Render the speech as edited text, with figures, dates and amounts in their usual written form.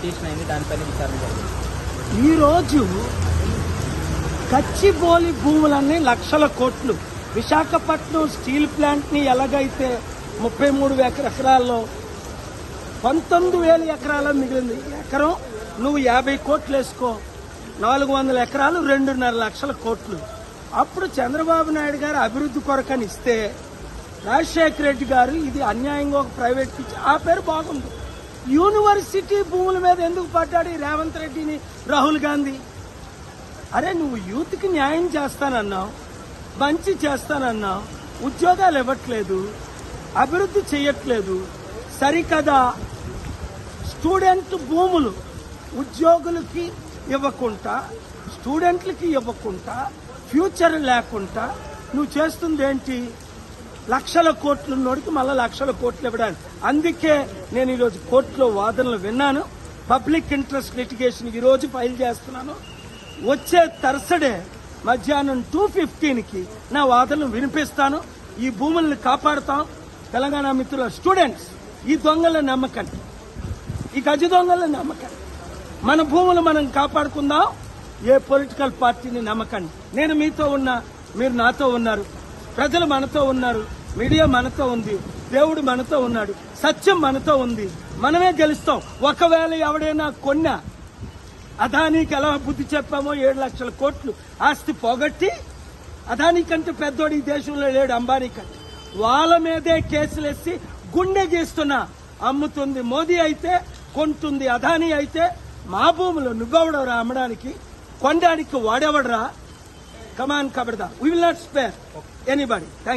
Petition అయింది, దానిపైన విచారణ జరిగింది. ఈరోజు గచ్చిబౌలి భూములన్నీ లక్షల కోట్లు, విశాఖపట్నం స్టీల్ ప్లాంట్ ని ఎలాగైతే 33 ఎకరాల్లో 19,000 ఎకరాల మిగిలింది. ఎకరం నువ్వు 50 కోట్లు వేసుకో, 400 ఎకరాలు 2.5 లక్షల కోట్లు. అప్పుడు చంద్రబాబు నాయుడు గారు అభివృద్ధి కొరకని ఇస్తే రాజశేఖర రెడ్డి గారు ఇది అన్యాయంగా ఒక ప్రైవేట్ ఇచ్చి ఆ పేరు బాగుంది. యూనివర్సిటీ భూముల మీద ఎందుకు పడ్డాడు ఈ రేవంత్ రెడ్డిని రాహుల్ గాంధీ? అరే నువ్వు యూత్ కి న్యాయం చేస్తానన్నావు, మంచి చేస్తానన్నావు, ఉద్యోగాలు ఇవ్వట్లేదు, అభివృద్ధి చేయట్లేదు. సరికదా స్టూడెంట్ భూములు ఉద్యోగులకి ఇవ్వకుండా, స్టూడెంట్లకి ఇవ్వకుండా, ఫ్యూచర్ లేకుండా నువ్వు చేస్తుంది ఏంటి? లక్షల కోట్లు ఉన్నోడికి మళ్ళా లక్షల కోట్లు ఇవ్వడానికి. అందుకే నేను ఈరోజు కోర్టులో వాదనలు విన్నాను. పబ్లిక్ ఇంట్రెస్ట్ లిటిగేషన్ ఈ రోజు ఫైల్ చేస్తున్నాను. వచ్చే థర్స్డే మధ్యాహ్నం 2:15కి నా వాదనలు వినిపిస్తాను. ఈ భూములను కాపాడుతాం. తెలంగాణ మిత్రుల స్టూడెంట్స్, ఈ దొంగల నమ్మకండి, ఈ గజ దొంగల నమ్మకండి. మన భూములు మనం కాపాడుకుందాం. ఏ పొలిటికల్ పార్టీని నమ్మకండి. నేను మీతో ఉన్నా, మీరు నాతో ఉన్నారు, ప్రజలు మనతో ఉన్నారు, మీడియా మనతో ఉంది, దేవుడు మనతో ఉన్నాడు, సత్యం మనతో ఉంది. మనమే గెలుస్తాం. ఒకవేళ ఎవడైనా కొన్నా, అదానికి ఎలా బుద్ధి చెప్పామో 7 లక్షల కోట్లు ఆస్తి పోగొట్టి, అదాని కంటే పెద్దోడు ఈ దేశంలో లేడు, అంబానీ కంటే, వాళ్ళ మీదే కేసులేసి గుండె గీస్తున్నా. అమ్ముతుంది మోదీ అయితే, కొంటుంది అదానీ అయితే, మా భూములు నువ్వెవడరా అమ్మడానికి, కొనడానికి వాడెవడరా? కమాన్ కబడ్దా. We will not spare anybody. Thank